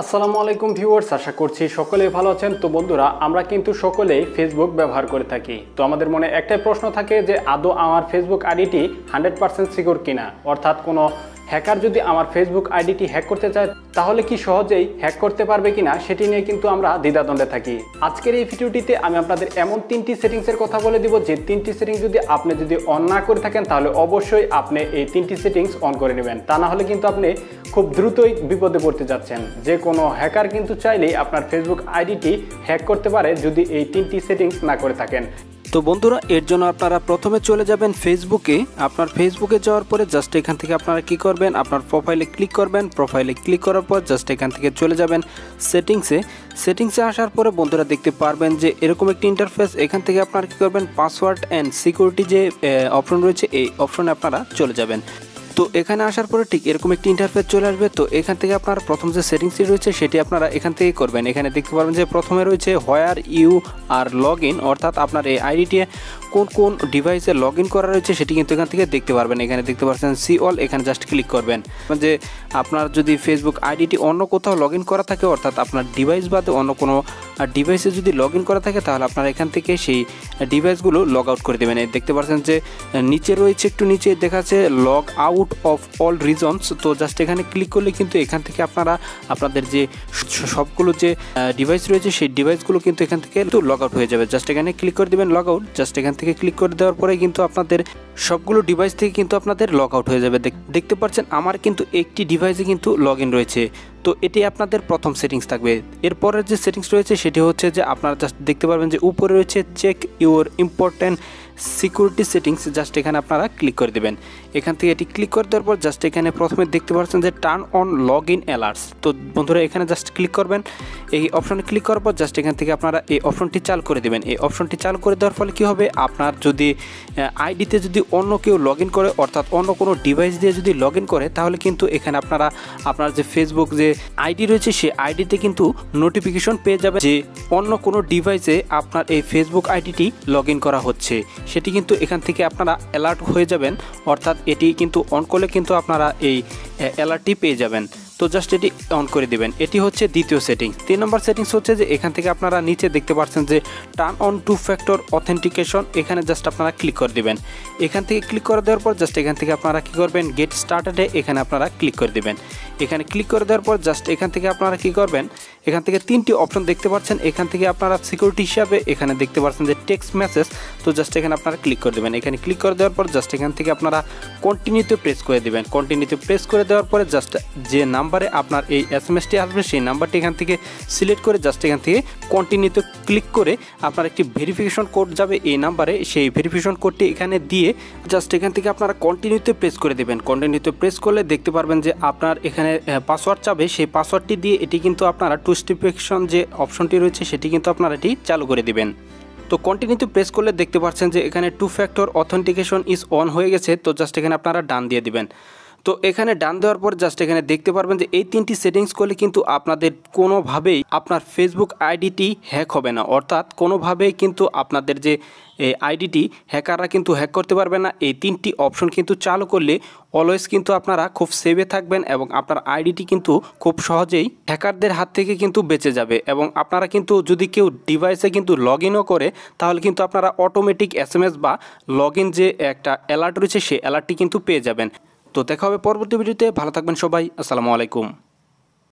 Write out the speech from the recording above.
আসসালামু আলাইকুম ভিউয়ার্স, আশা করছি সকলেই ভালো আছেন। তো বন্ধুরা, আমরা কিন্তু সকলেই ফেসবুক ব্যবহার করে থাকি। তো আমাদের মনে একটাই প্রশ্ন থাকে যে আদৌ আমার ফেসবুক আইডিটি 100% সিকিউর কিনা, অর্থাৎ কোনো হ্যাকার যদি আমার ফেসবুক আইডিটি হ্যাক করতে চায় তাহলে কি সহজেই হ্যাক করতে পারবে কিনা সেটি নিয়ে কিন্তু আমরা দ্বিধাদ্বন্দ্বে থাকি। আজকের এই ভিডিওটিতে আমি আপনাদের এমন তিনটি সেটিংসের কথা বলে দিব যে তিনটি সেটিংস আপনি যদি অন না করে থাকেন তাহলে অবশ্যই আপনি এই তিনটি সেটিংস অন করে নেবেন। তা না হলে কিন্তু আপনি খুব দ্রুতই বিপদে পড়তে যাচ্ছেন। যে কোনো হ্যাকার কিন্তু চাইলেই আপনার ফেসবুক আইডিটি হ্যাক করতে পারে যদি এই তিনটি সেটিংস না করে থাকেন। তো বন্ধুরা, এর জন্য আপনারা প্রথমে চলে যাবেন ফেসবুকে। আপনার ফেসবুকে যাওয়ার পরে জাস্ট এখান থেকে আপনারা কি করবেন, আপনার প্রোফাইলে ক্লিক করবেন। প্রোফাইলে ক্লিক করার পর জাস্ট এখান থেকে চলে যাবেন সেটিংসে আসার পরে বন্ধুরা দেখতে পারবেন যে এরকম একটি ইন্টারফেস। এখান থেকে আপনারা কি করবেন, পাসওয়ার্ড অ্যান্ড সিকিউরিটি যে অপশন রয়েছে এই অপশনে আপনারা চলে যাবেন। তো এখানে আসার পরে ঠিক এরকম একটি ইন্টারফেস চলে আসবে। তো এখান থেকে আপনার প্রথম যে সেটিংসটি রয়েছে সেটি আপনারা এখান থেকে করবেন। এখানে দেখতে পারবেন যে প্রথমে রয়েছে where you are log in, অর্থাৎ আপনার এই আইডিটি কোন কোন ডিভাইসে লগ ইন করা রয়েছে সেটি কিন্তু এখান থেকে দেখতে পারবেন। এখানে দেখতে পাচ্ছেন সি অল, এখানে জাস্ট ক্লিক করবেন। যে আপনার যদি ফেসবুক আইডিটি অন্য কোথাও লগ ইন করা থাকে, অর্থাৎ আপনার ডিভাইস বাদে অন্য কোনো ডিভাইসে যদি লগ ইন করা থাকে তাহলে আপনারা এখান থেকে সেই ডিভাইসগুলো লগ আউট করে দেবেন। দেখতে পাচ্ছেন যে নিচে রয়েছে, একটু নিচে দেখাচ্ছে log out of all reasons. তো জাস্ট এখানে ক্লিক করলে কিন্তু এখান থেকে আপনারা আপনাদের যে সবগুলো যে ডিভাইস রয়েছে সেই ডিভাইসগুলো কিন্তু এখান থেকে লগ আউট হয়ে যাবে। জাস্ট এখানে ক্লিক করে দেবেন লগ আউট। জাস্ট এখান থেকে ক্লিক করে দেওয়ার পরে কিন্তু আপনাদের সবগুলো ডিভাইস থেকে কিন্তু আপনাদের লগ আউট হয়ে যাবে। দেখতে পাচ্ছেন আমার কিন্তু একটি ডিভাইসে কিন্তু লগ ইন রয়েছে। তো এটি আপনাদের প্রথম সেটিংস থাকবে। এরপরের যে সেটিংস রয়েছে সেটি হচ্ছে যে আপনারা জাস্ট দেখতে পারবেন যে উপরে রয়েছে check your important security settings. Just এখানে আপনারা ক্লিক করে দেবেন। এখান থেকে এটি ক্লিক করে দেওয়ার পর জাস্ট এখানে প্রথমে দেখতে পাচ্ছেন যে turn on log in alerts. তো বন্ধুরা এখানে জাস্ট ক্লিক করবেন। এই অপশনে ক্লিক করার পর জাস্ট এখান থেকে আপনারা এই অপশনটি চালু করে দেবেন। এই অপশনটি চালু করে দেওয়ার ফলে কী হবে, আপনার যদি আইডিতে যদি অন্য কেউ লগ ইন করে, অর্থাৎ অন্য কোনো ডিভাইস দিয়ে যদি লগ ইন করে তাহলে কিন্তু এখানে আপনারা আপনার যে ফেসবুক যে আইডি রয়েছে সেই আইডিতে কিন্তু নোটিফিকেশন পেয়ে যাবে যে অন্য কোনো ডিভাইসে আপনার এই ফেসবুক আইডিটি লগ ইন করা হচ্ছে। সেটি কিন্তু এখান থেকে আপনারা অ্যালার্ট হয়ে যাবেন, অর্থাৎ এটি কিন্তু অন করলে কিন্তু আপনারা এই অ্যালার্টটি পেয়ে যাবেন। তো জাস্ট এটি অন করে দেবেন। এটি হচ্ছে দ্বিতীয় সেটিংস। 3 নম্বর সেটিংস হচ্ছে যে এখান থেকে আপনারা নিচে দেখতে পাচ্ছেন যে টার্ন অন 2 ফ্যাক্টর অথেন্টিকেশন। এখানে জাস্ট আপনারা ক্লিক করে দেবেন। এখান থেকে ক্লিক করে দেওয়ার পর জাস্ট এখান থেকে আপনারা কী করবেন, গেট স্টার্টেডে এখানে আপনারা ক্লিক করে দেবেন। এখানে ক্লিক করে দেওয়ার পর জাস্ট এখান থেকে আপনারা কী করবেন, এখান থেকে 3টি অপশন দেখতে পাচ্ছেন। এখান থেকে আপনারা সিকিউরিটি হিসাবে এখানে দেখতে পাচ্ছেন যে টেক্সট মেসেজ। তো জাস্ট এখানে আপনারা ক্লিক করে দেবেন। এখানে ক্লিক করে দেওয়ার পর জাস্ট এখান থেকে আপনারা কন্টিনিউতে প্রেস করে দেবেন। কন্টিনিউতে প্রেস করে দেওয়ার পরে জাস্ট যে নাম্বারে আপনার এই এসএমএসটি আসবে সেই নাম্বারটি এখান থেকে সিলেক্ট করে জাস্ট এখান থেকে কন্টিনিউতে ক্লিক করে আপনার একটি ভেরিফিকেশন কোড যাবে এই নাম্বারে। সেই ভেরিফিকেশন কোডটি এখানে দিয়ে জাস্ট এখান থেকে আপনারা কন্টিনিউতে প্রেস করে দেবেন। কন্টিনিউতে প্রেস করলে দেখতে পারবেন যে আপনার এখানে পাসওয়ার্ড চাবে, সেই পাসওয়ার্ডটি দিয়ে এটি কিন্তু আপনারা টু স্টেপিফিকেশন যে অপশনটি রয়েছে সেটি কিন্তু আপনারা এটি চালু করে দেবেন। তো কন্টিনিউতে প্রেস করলে দেখতে পাচ্ছেন যে এখানে 2 ফ্যাক্টর অথেন্টিকেশন ইজ অন হয়ে গেছে। তো জাস্ট এখানে আপনারা ডান দিয়ে দিবেন। তো এখানে ডান দেওয়ার পর জাস্ট এখানে দেখতে পারবেন যে এই 3টি সেটিংস করলে কিন্তু আপনাদের কোনোভাবেই আপনার ফেসবুক আইডিটি হ্যাক হবে না, অর্থাৎ কোনোভাবেই কিন্তু আপনাদের যে আইডিটি হ্যাকাররা কিন্তু হ্যাক করতে পারবে না। এই 3টি অপশন কিন্তু চালু করলে অলওয়েজ কিন্তু আপনারা খুব সেভে থাকবেন এবং আপনার আইডিটি কিন্তু খুব সহজেই হ্যাকারদের হাত থেকে কিন্তু বেঁচে যাবে। এবং আপনারা কিন্তু যদি কেউ ডিভাইসে কিন্তু লগ ইনও করে তাহলে কিন্তু আপনারা অটোমেটিক এসএমএস বা লগ ইন যে একটা অ্যালার্ট রয়েছে সেই অ্যালার্টটি কিন্তু পেয়ে যাবেন। তো দেখা হবে পরবর্তী ভিডিওতে। ভালো থাকবেন সবাই। আসসালামু আলাইকুম।